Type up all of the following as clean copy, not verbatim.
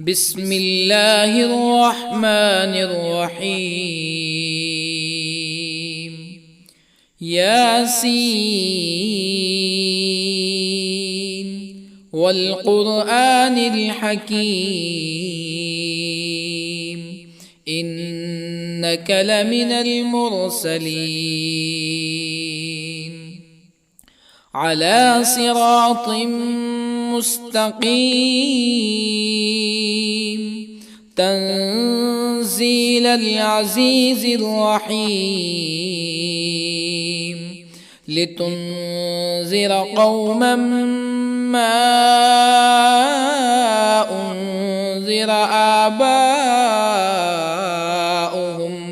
بسم الله الرحمن الرحيم. ياسين والقرآن الحكيم إنك لمن المرسلين على صراط مستقيم تنزيل العزيز الرحيم لتنذر قوما ما أنذر آباؤهم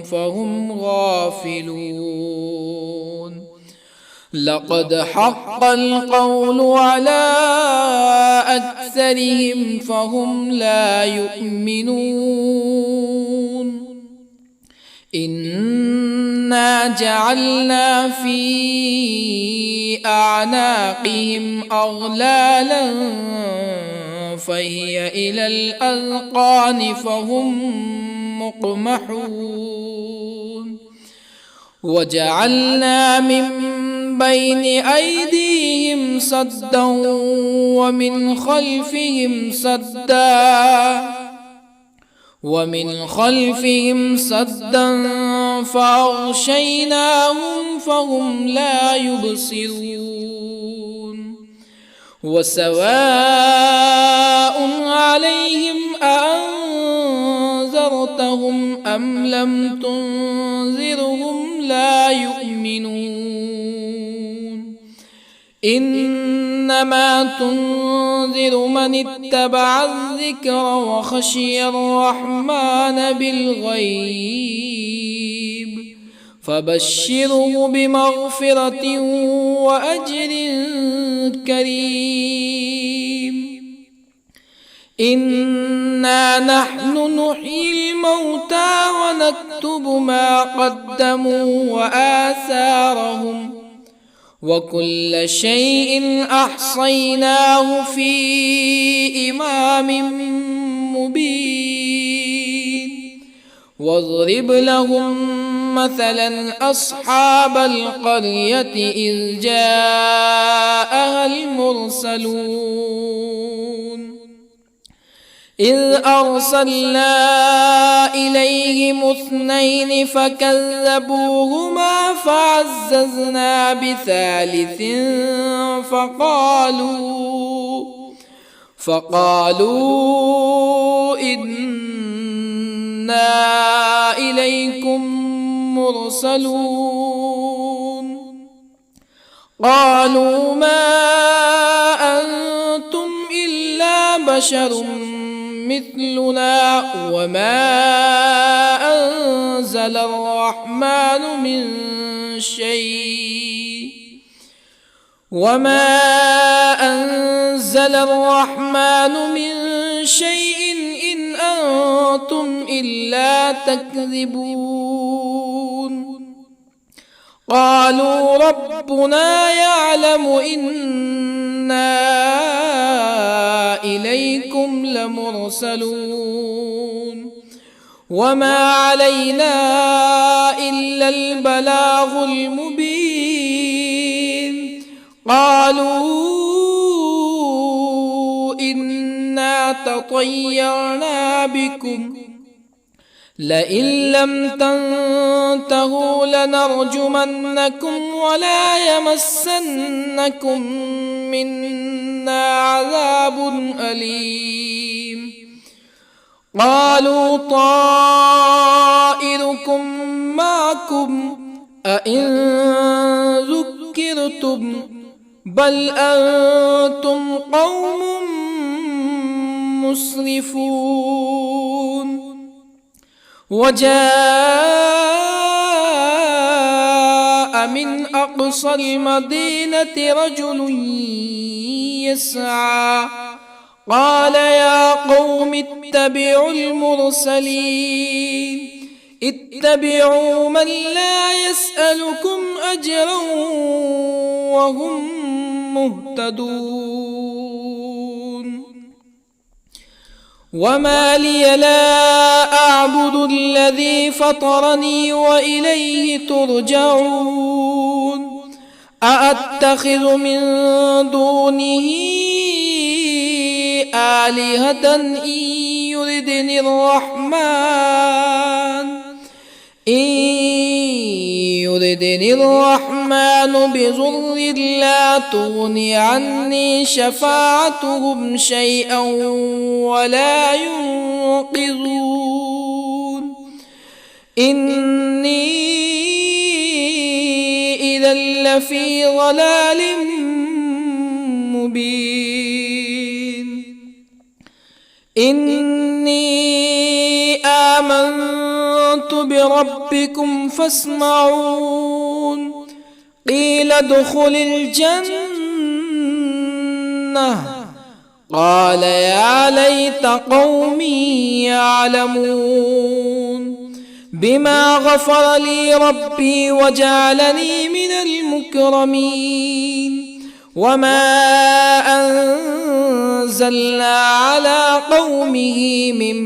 فهم غافلون. لقد حق القول على أكثرهم فهم لا يؤمنون. إنا جعلنا في أعناقهم أغلالا فهي إلى الأذقان فهم مقمحون. وجعلنا من بين أيديهم سدا ومن خلفهم سدا فأغشيناهم فهم لا يبصرون. وسواء عليهم أأنذرتهم أم لم تنذرهم لا يؤمنون. إنما تنذر من اتبع الذكر وخشي الرحمن بالغيب فبشره بمغفرة وأجر كريم. إنا نحن نحيي الموتى ونكتب ما قدموا وآثارهم وكل شيء أحصيناه في إمام مبين. واضرب لهم مثلا أصحاب القرية إذ جاءها المرسلون إذ أرسلنا إليهم اثنين فكذبوهما فعززنا بثالث فقالوا إنا إليكم مرسلون. قالوا ما أنتم إلا بشر مثلنا وما أنزل الرحمن من شيء إن أنتم إلا تكذبون. قالوا ربنا يعلم إنا إليكم لمرسلون وما علينا إلا البلاغ المبين. قالوا إنا تطيرنا بكم لئن لم تنتهوا لنرجمنكم ولا يمسنكم منا عذاب أليم. قالوا طائركم معكم أئن ذكرتم بل أنتم قوم مسرفون. وجاء من أقصى المدينة رجل يسعى قال يا قوم اتبعوا المرسلين اتبعوا من لا يسألكم أجرا وهم مهتدون. وما لي لا أعبد الذي فطرني وإليه ترجعون أأتخذ من دونه آلهة إن يردني الرحمن بضر لا تغني عني شفاعتهم شيئا ولا ينقذون إني إذا لفي ضلال مبين إني آمنت بربكم فاسمعون قيل ادخل الجنة قال يا ليت قومي يعلمون بما غفر لي ربي وجعلني من المكرمين وما أنزلنا على قومه من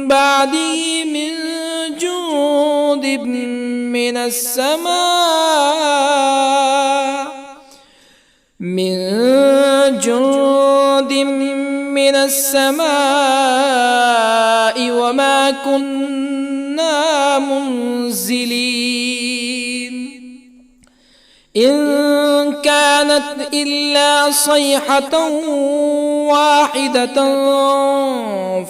بعده من جند من السماء وما كنا منزلين إن كانت إلا صيحة واحدة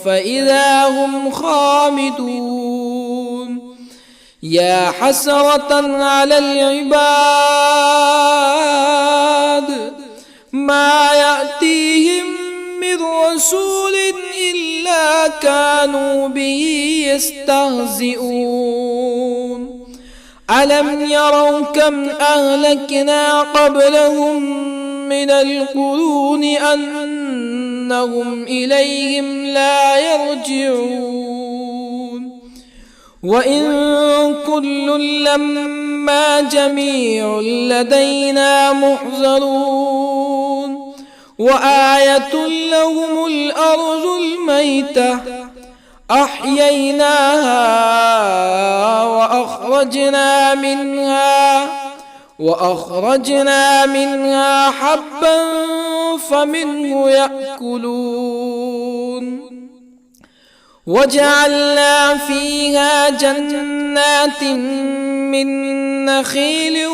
فإذا هم خامدون يا حسرة على العباد ما يأتيهم من رسول إلا كانوا به يستهزئون ألم يروا كم أهلكنا قبلهم من القرون أنهم إليهم لا يرجعون وإن كل لما جميع لدينا محضرون وآية لهم الأرض الميتة أحييناها وأخرجنا منها حبا فمنه يأكلون وجعلنا فيها جنات من نخيل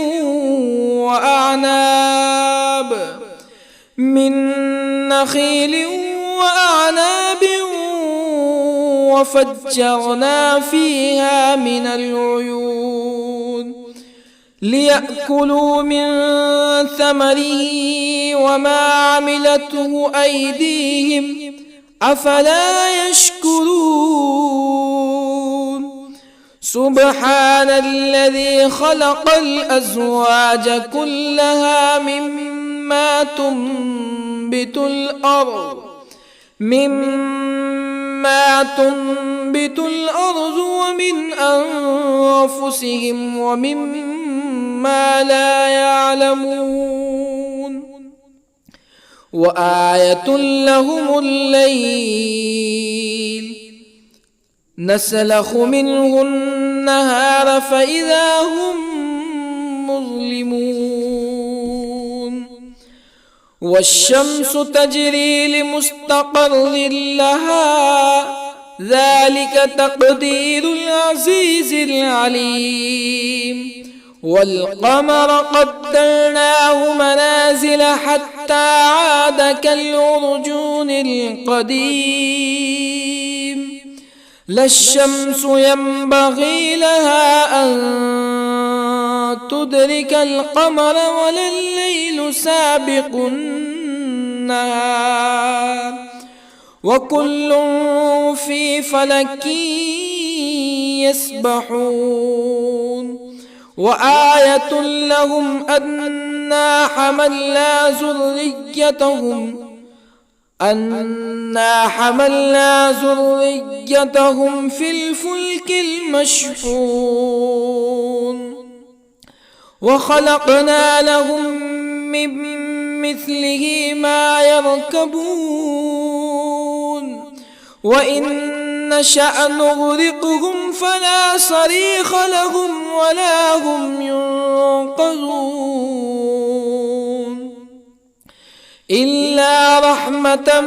وأعناب وفجرنا فيها من العيون ليأكلوا من ثمره وما عملته أيديهم أفلا يشكرون سبحان الذي خلق الأزواج كلها مما تنبت الأرض ومن أنفسهم ومما لا يعلمون وآية لهم الليل نسلخ منه النهار فإذا هم مظلمون والشمس تجري لمستقر لها ذلك تقدير العزيز العليم والقمر قدرناه منازل حتى عاد كالعرجون القديم لا الشمس ينبغي لها أن تدرك القمر ولا الليل سابق النهار وكل في فلك يسبحون وآية لهم أنا حملنا ذريتهم في الفلك المشحون وخلقنا لهم من مثله ما يركبون وإن نشأ نغرقهم فلا صريخ لهم ولا هم ينقذون إلا رحمة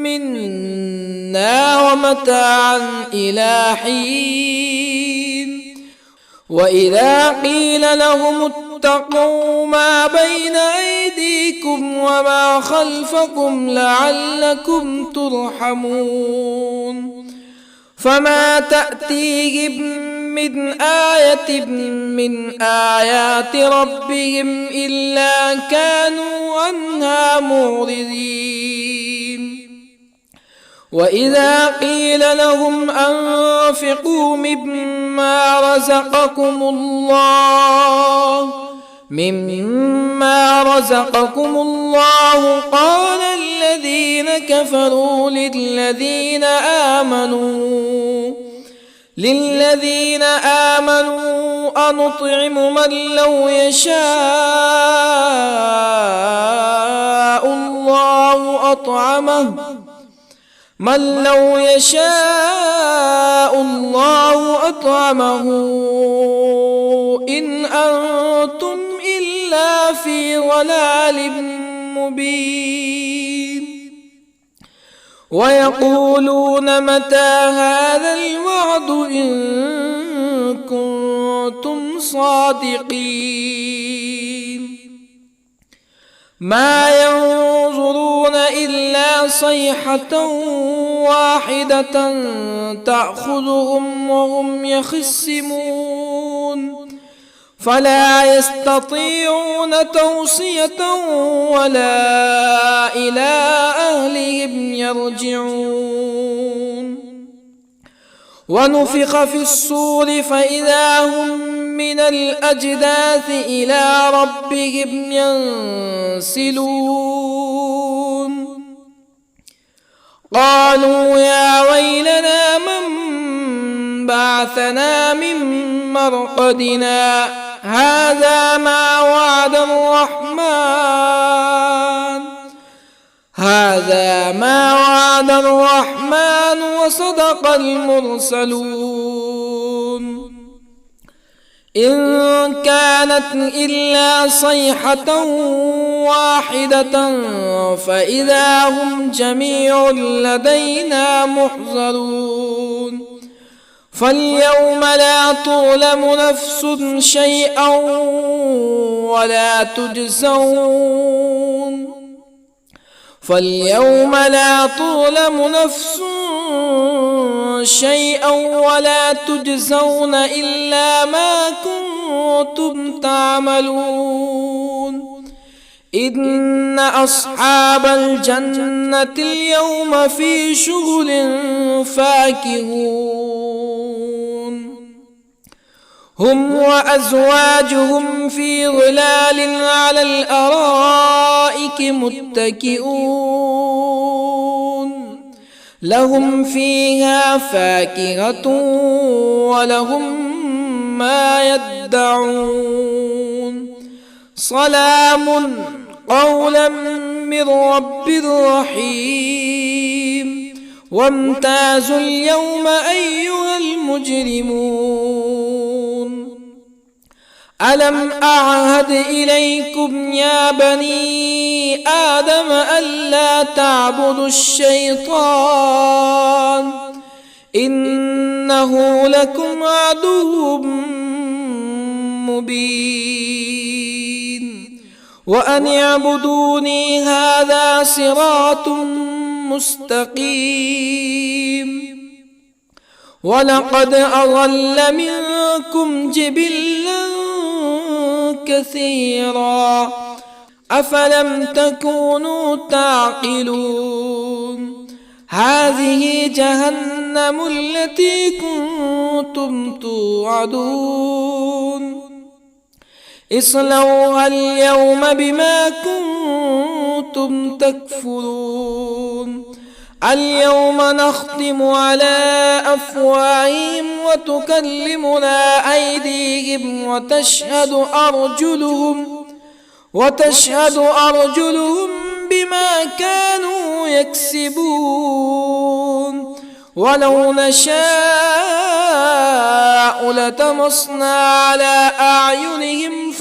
منا ومتاعا إلى حين وإذا قيل لهم اتقوا ما بين أيديكم وما خلفكم لعلكم ترحمون فما تأتيهم من آية من آيات ربهم إلا كانوا عنها معرضين وإذا قيل لهم أنفقوا مما رزقكم الله قال الذين كفروا للذين آمنوا أنطعم من لو يشاء الله أطعمه إن أنتم إلا في ضلال مبين ويقولون متى هذا الوعد إن كنتم صادقين ما ينظرون إلا صيحة واحدة تأخذهم وهم يخصمون فلا يستطيعون توصية ولا إلى أهلهم يرجعون ونفخ في الصور فإذا هم من الأجداث إلى ربهم ينسلون قالوا يا ويلنا من بعثنا من مرقدنا هذا ما وعد الرحمن وصدق المرسلون إن كانت إلا صيحة واحدة فإذا هم جميع لدينا محضرون فاليوم لا تظلم نفس شيئا ولا تجزون إلا ما كنتم تعملون إن أصحاب الجنة اليوم في شغل فاكهون هم وأزواجهم في ظلال على الأرائك متكئون لهم فيها فاكهة ولهم ما يدعون سلام قولا من رب رحيم وامتازوا اليوم أيها المجرمون ألم أعهد إليكم يا بني آدم ألا تعبدوا الشيطان إنه لكم عدو مبين وأن اعبدوني هذا صراط مستقيم ولقد أضل منكم جبلا كثيرا أفلم تكونوا تعقلون هذه جهنم التي كنتم توعدون اصلوها اليوم بما كنتم تكفرون اليوم نختم على أفواههم وتكلمنا أيديهم وتشهد أرجلهم بما كانوا يكسبون ولو نشاء لطمسنا على أعينهم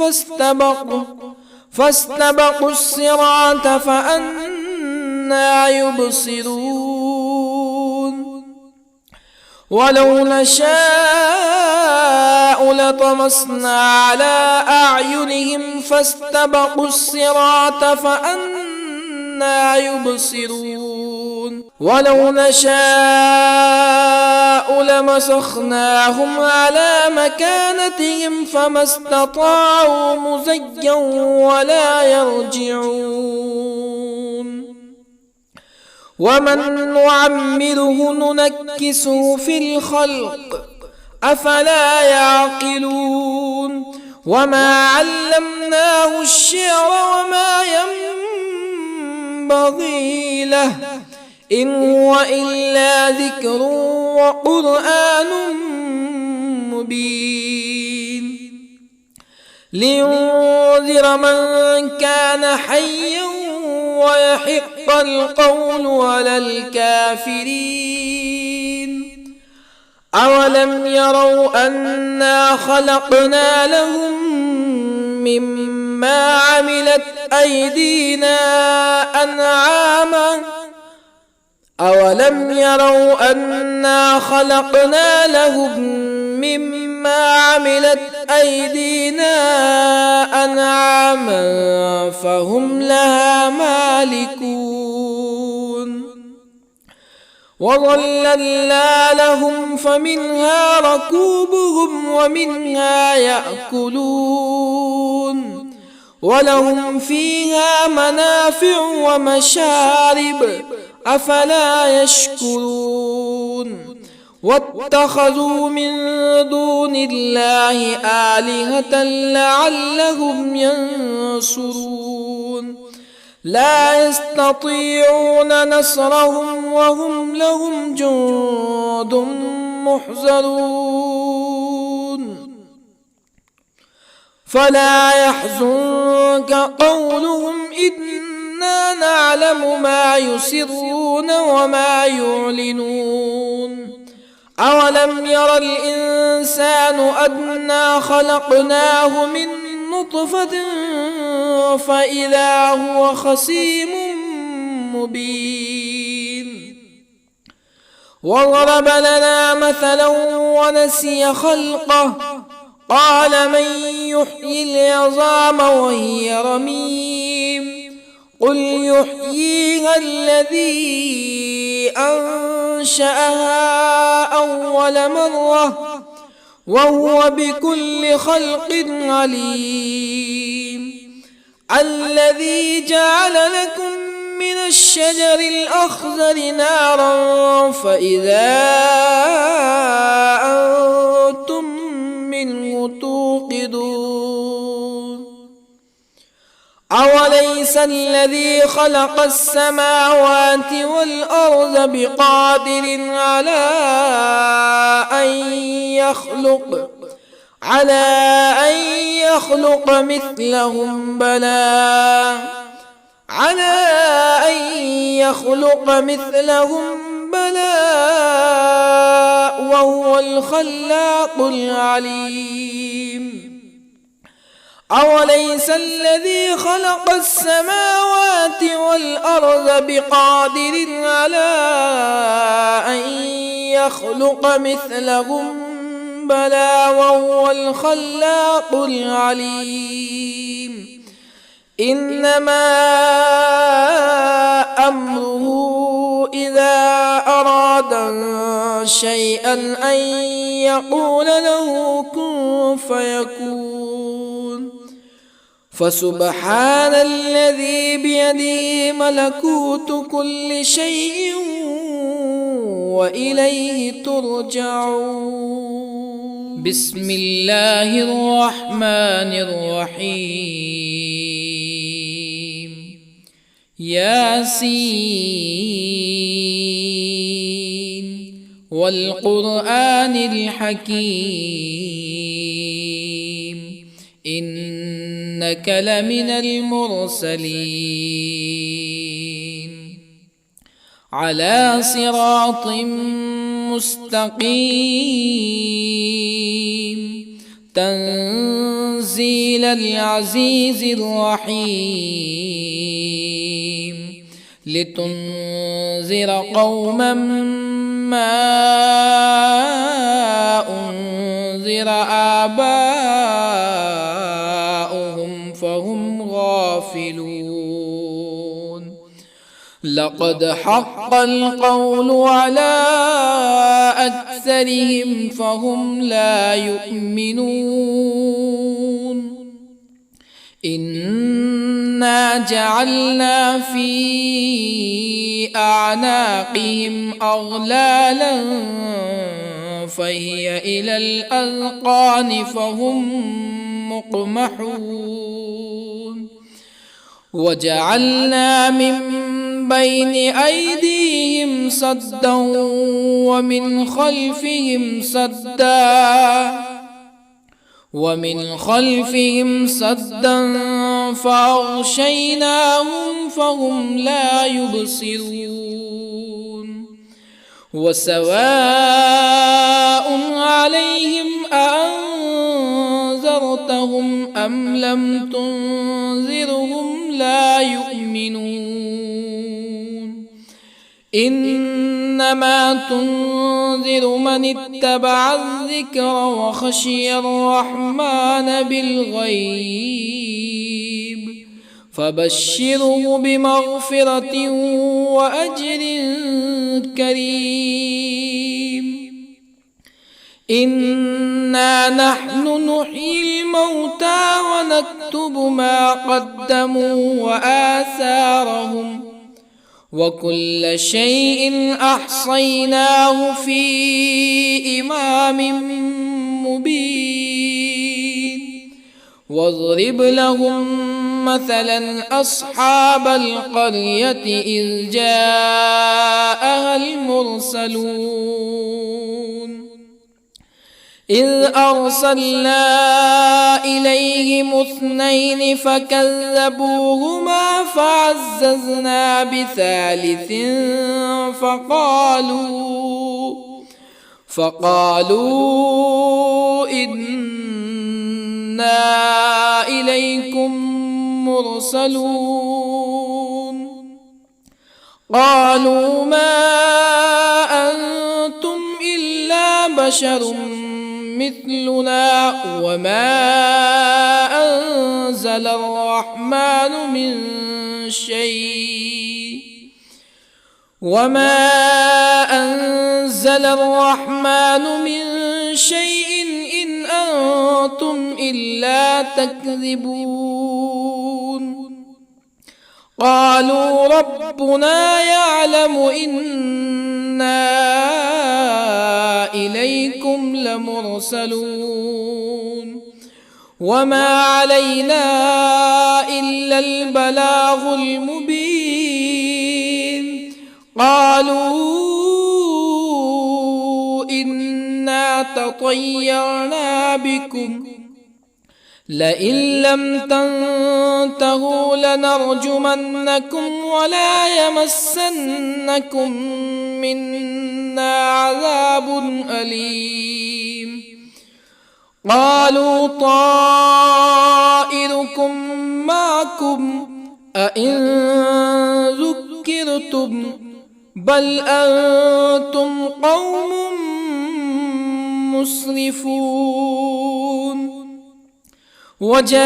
فاستبقوا الصراط فأنى يبصرون ولو نشاء لطمسنا على أعينهم فاستبقوا الصراط فأنى يبصرون ولو نشاء لمسخناهم على مكانتهم فما استطاعوا مزيا ولا يرجعون ومن نعمره ننكسه في الخلق أفلا يعقلون وما علمناه الشعر وما ينبغي له إن هو إلا ذكر وقرآن مبين لينذر من كان حيا ويحق القول على الكافرين أولم يروا أنا خلقنا لهم مما عملت أيدينا أنعاما أولم يروا أنا خلقنا لهم مما عملت أيدينا أنعاما فهم لها مالكون وظللنا لهم فمنها ركوبهم ومنها يأكلون ولهم فيها منافع ومشارب أفلا يشكرون واتخذوا من دون الله آلهة لعلهم ينصرون لا يستطيعون نصرهم وهم لهم جند محضرون فلا يحزنك قولهم إنا نعلم ما يسرون وما يعلنون أولم ير الإنسان أنا خلقناه من نطفة فإذا هو خصيم مبين وضرب لنا مثلا ونسي خلقه قال من يحيي العظام وهي رميم قل يحييها الذي أنشأها أول مرة وهو بكل خلق عليم الذي جعل لكم من الشجر الأخضر نارا فإذا أنتم منه توقدون أوليس الذي خلق السماوات والأرض بقادر على أن يخلق مثلهم بلى وهو الخلاق العليم أوليس الذي خلق السماوات والأرض بقادر على أن يخلق مثلهم بلى وهو الخلاق العليم إنما أمره إذا أراد شيئا أن يقول له كن فيكون فسبحان الذي بيده ملكوت كل شيء وإليه ترجعون بسم الله الرحمن الرحيم ياسين والقرآن الحكيم إنك لمن المرسلين على صراط مستقيم تنزيل العزيز الرحيم لتنذر قوما ما أنذر آباؤهم فهم غافلون لقد حق القول على أكثرهم فهم لا يؤمنون إنا جعلنا في أعناقهم أغلالا فهي إلى الأذقان فهم مقمحون وجعلنا من بين أيديهم سدا ومن خلفهم سدا فأغشيناهم فهم لا يبصرون وسواء عليهم أأنذرتهم أم لم تنذرهم لا يؤمنون إنما تنذر من اتبع الذكر وخشي الرحمن بالغيب فبشره بمغفرة وأجر كريم إنا نحن نحيي الموتى ونكتب ما قدموا وآثارهم وكل شيء أحصيناه في إمام مبين واضرب لهم مثلا أصحاب القرية إذ جاءها المرسلون إذ أرسلنا إليهم 2 فكذبوهما فعززنا بثالث فقالوا إنا إليكم مرسلون قالوا ما أنتم إلا بشر مثلنا وما أنزل الرحمن من شيء إن أنتم إلا تكذبون قالوا ربنا يعلم إنا إليكم لمرسلون وما علينا إلا البلاغ المبين قالوا إنا تطيرنا بكم لئن لم تنتهوا لنرجمنكم ولا يمسنكم منا عذاب أليم قالوا طائركم معكم أئن ذكرتم بل أنتم قوم مسرفون وجاء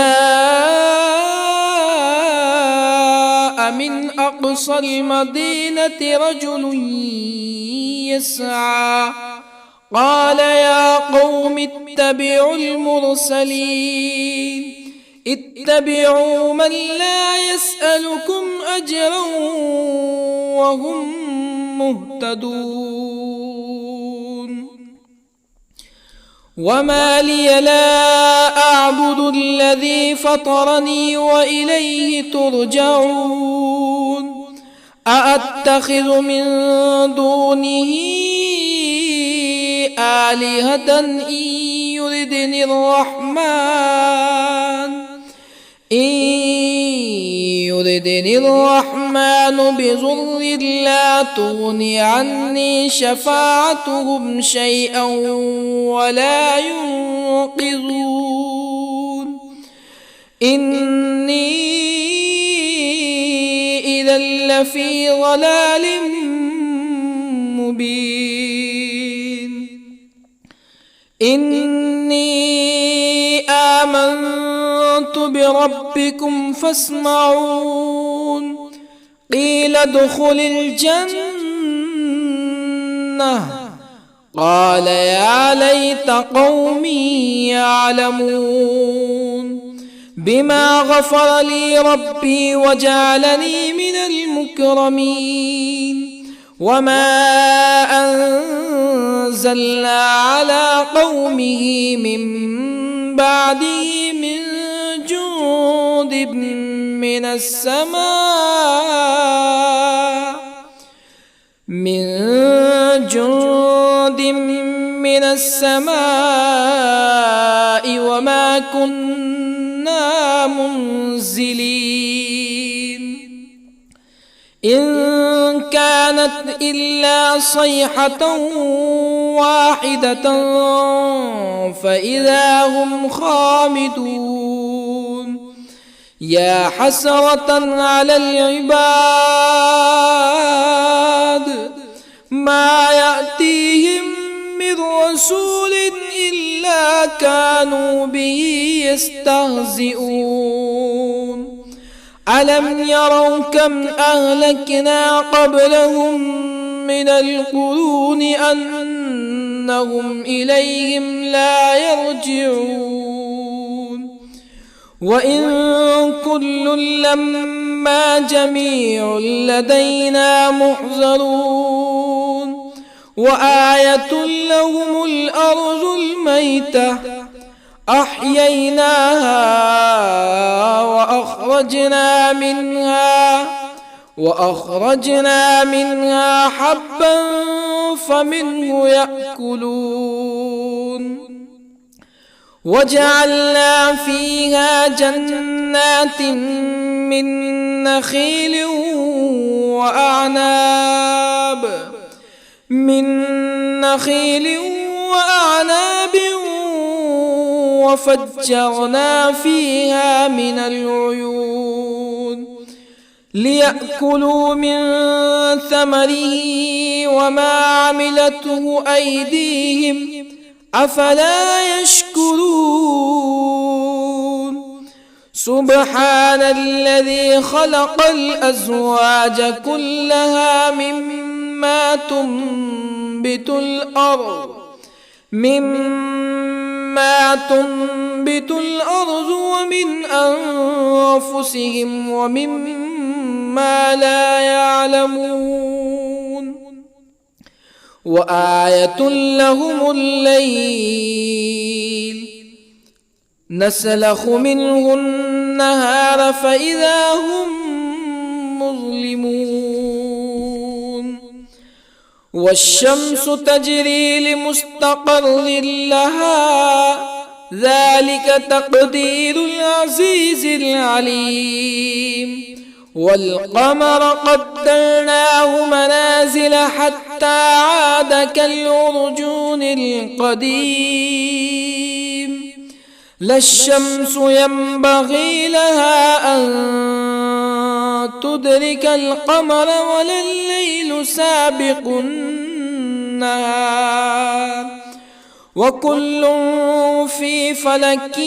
من أقصى المدينة رجل يسعى قال يا قوم اتبعوا المرسلين اتبعوا من لا يسألكم أجرا وهم مهتدون وما لي لا أعبد الذي فطرني وإليه ترجعون أأتخذ من دونه آلهة يردني الرحمن بضر لا تغني عني شفاعتهم شيئا ولا ينقذون إني إذا لفي ضلال مبين إني آمنت بربكم فاسمعون قيل ادخل الجنة قال يا ليت قومي يعلمون بما غفر لي ربي وجعلني من المكرمين وما أنزلنا على قومه من بعده من جند من السماء وما كنا منزلين إن كانت إلا صيحة واحدة فإذا هم خامدون يا حسرة على العباد ما يأتيهم من رسول إلا كانوا به يستهزئون ألم يروا كم أهلكنا قبلهم من القرون أنهم إليهم لا يرجعون وإن كل لما جميع لدينا محضرون وآية لهم الأرض الميتة أحييناها وأخرجنا منها حبا فمنه يأكلون وجعلنا فيها جنات من نخيل وأعناب وفجرنا فيها من العيون ليأكلوا من ثمره وما عملته أيديهم أفلا يشكرون سبحان الذي خلق الأزواج كلها مما تنبت الأرض ومن أنفسهم ومما لا يعلمون وآية لهم الليل نسلخ منه النهار فإذا هم مظلمون والشمس تجري لمستقر لها ذلك تقدير العزيز العليم والقمر قدرناه منازل حتى عاد كالعرجون القديم لا الشمس ينبغي لها أن تدرك القمر ولا الليل سابق النهار وكل في فلك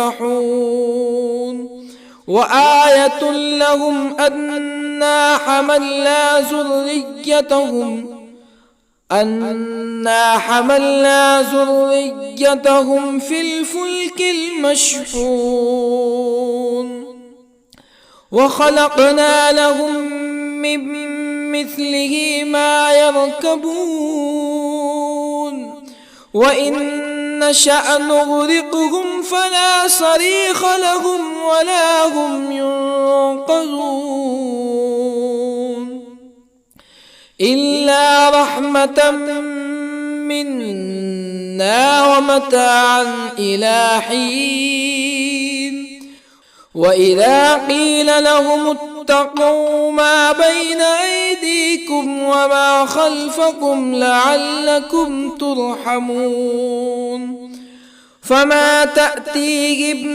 يسبحون وآية لهم أنا حملنا ذريتهم في الفلك المشحون وخلقنا لهم من مثله ما يركبون وإن نشأ نغرقهم فلا صريخ لهم ولا هم ينقذون إلا رحمة منا ومتاعا إلى حين وإذا قيل لهم اتقوا ما بين أيديكم وما خلفكم لعلكم ترحمون فما تأتيهم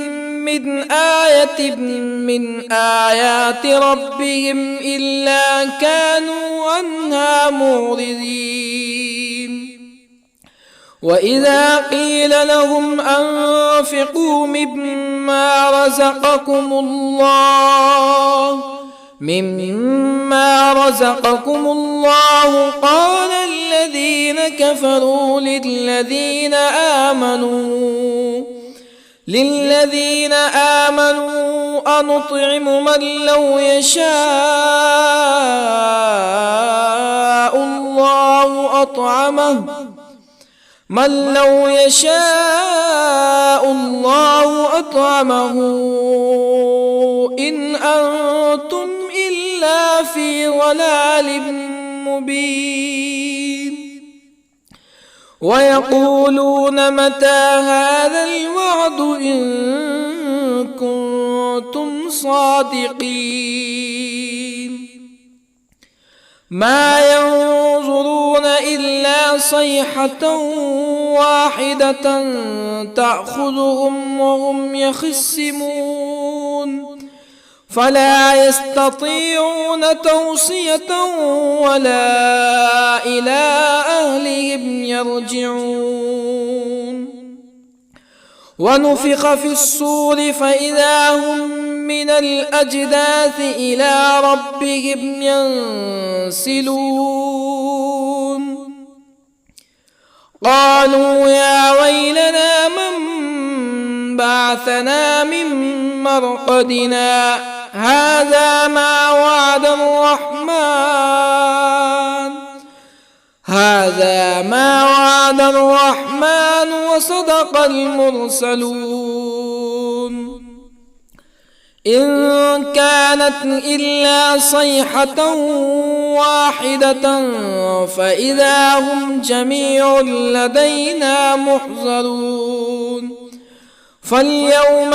من آية من آيات ربهم إلا كانوا عنها معرضين وإذا قيل لهم أنفقوا مما رزقكم الله قال الذين كفروا للذين آمنوا أنطعم من لو يشاء الله أطعمه إن أنتم إلا في ضلال مبين ويقولون متى هذا الوعد إن كنتم صادقين ما ينظرون إلا صيحة واحدة تأخذهم وهم يخصمون فلا يستطيعون توصية ولا إلى أهلهم يرجعون ونفخ في الصور فإذا هم من الأجداث إلى ربهم ينسلون قالوا يا ويلنا من بعثنا من مرقدنا هذا ما وعد الرحمن وصدق المرسلون إن كانت إلا صيحة واحدة فإذا هم جميع لدينا محضرون فاليوم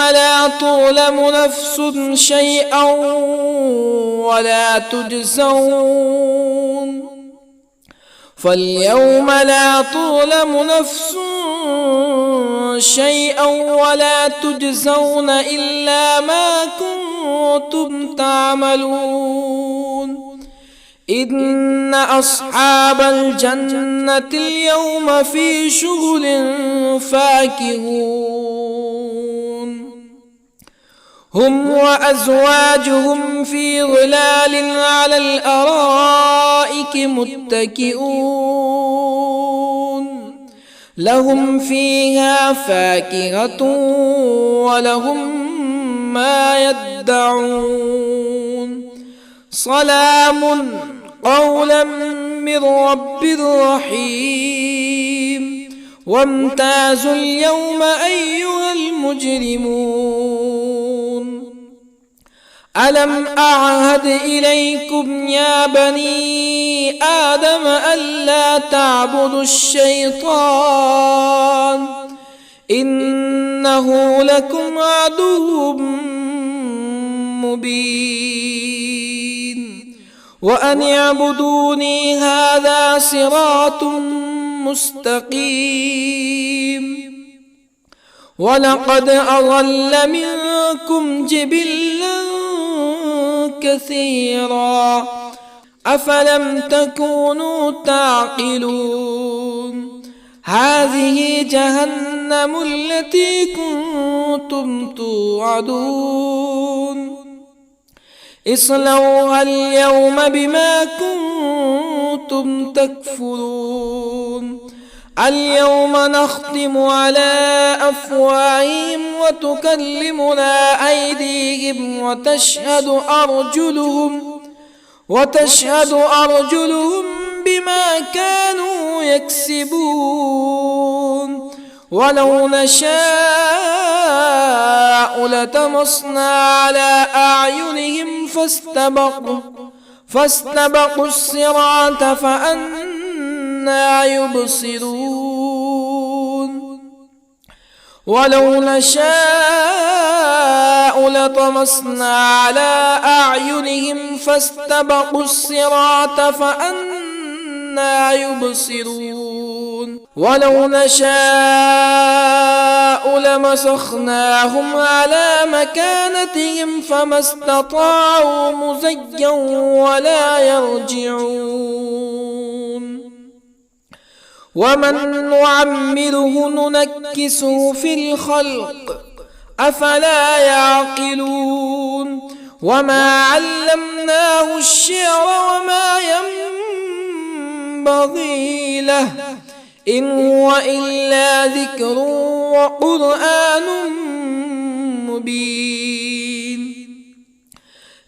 لا تظلم نفس شيئا ولا تجزون إلا ما كنتم تعملون إن أصحاب الجنة اليوم في شغل فاكهون هم وأزواجهم في ظلال على الأرائك متكئون لهم فيها فاكهة ولهم ما يدعون سلام قولا من رب رحيم وامتازوا اليوم أيها المجرمون ألم أعهد إليكم يا بني آدم ألا تعبدوا الشيطان إنه لكم عدو مبين وأن اعبدوني هذا صراط مستقيم ولقد أضل منكم جبلا كثيرا أفلم تكونوا تعقلون هذه جهنم التي كنتم توعدون اصلوها اليوم بما كنتم تكفرون اليوم نختم على أفواههم وتكلمنا أيديهم وتشهد أرجلهم بما كانوا يكسبون ولو نشاء لطمسنا على أعينهم فاستبقوا الصراط فأنى يبصرون ولو نشاء لطمسنا على أعينهم فاستبقوا الصراط فأنى يبصرون ولو نشاء لمسخناهم على مكانتهم فما استطاعوا مزيا ولا يرجعون ومن نعمره ننكسه في الخلق أفلا يعقلون وما علمناه الشعر وما ينبغي له إن هو إلا ذكر وقرآن مبين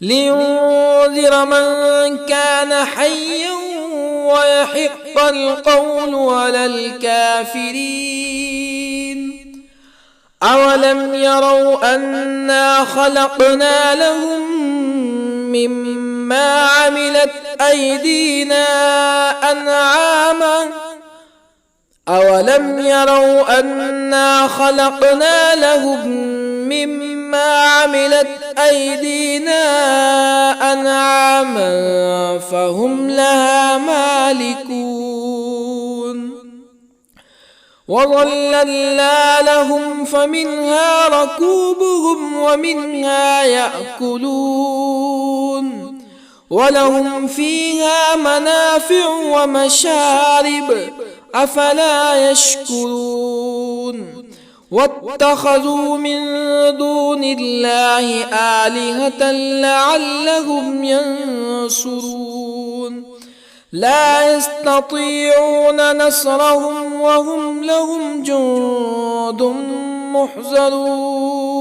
لينذر من كان حيا ويحق القول على الكافرين أولم يروا أنا خلقنا لهم مما عملت أيدينا أنعاما أولم يروا أنا خلقنا لهم مما عملت أيدينا أنعاما فهم لها مالكون وظللنا لهم فمنها ركوبهم ومنها يأكلون ولهم فيها منافع ومشارب أفلا يشكرون واتخذوا من دون الله آلهة لعلهم ينصرون لا يستطيعون نصرهم وهم لهم جند محضرون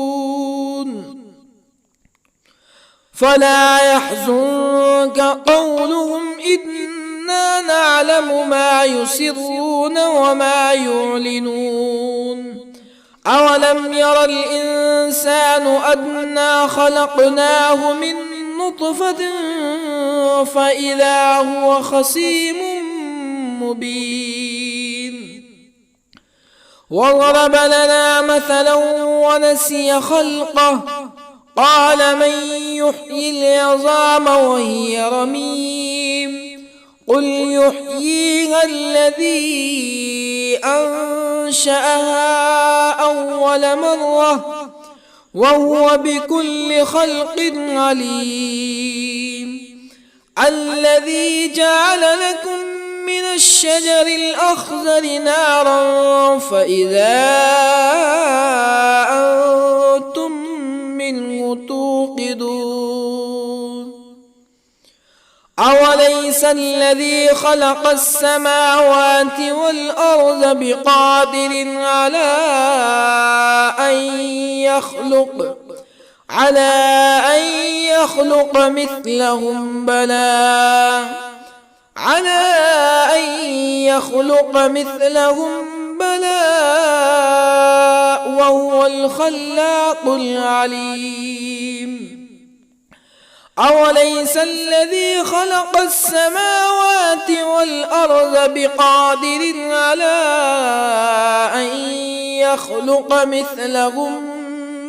فلا يحزنك قولهم إنا نعلم ما يسرون وما يعلنون أولم ير الإنسان أنا خلقناه من نطفة فإذا هو خصيم مبين وضرب لنا مثلا ونسي خلقه قال من يحيي العظام وهي رميم قل يحييها الذي أنشأها أول مرة وهو بكل خلق عليم الذي جعل لكم من الشجر الأخضر نارا فإذا أنتم منه توقدون أوليس الذي خلق السماوات والأرض بقادر على أن يخلق مثلهم بلى وهو الخلاق العليم أوليس الذي خلق السماوات والأرض بقادر على أن يخلق مثلهم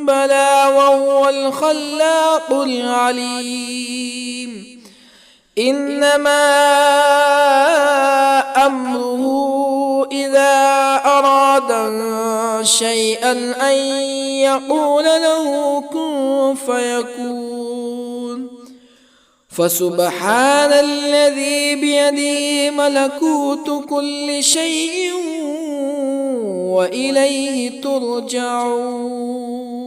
بلى وهو الخلاق العليم إنما أمره إذا أراد شيئا أن يقول له كن فيكون فسبحان الذي بيده ملكوت كل شيء وإليه ترجعون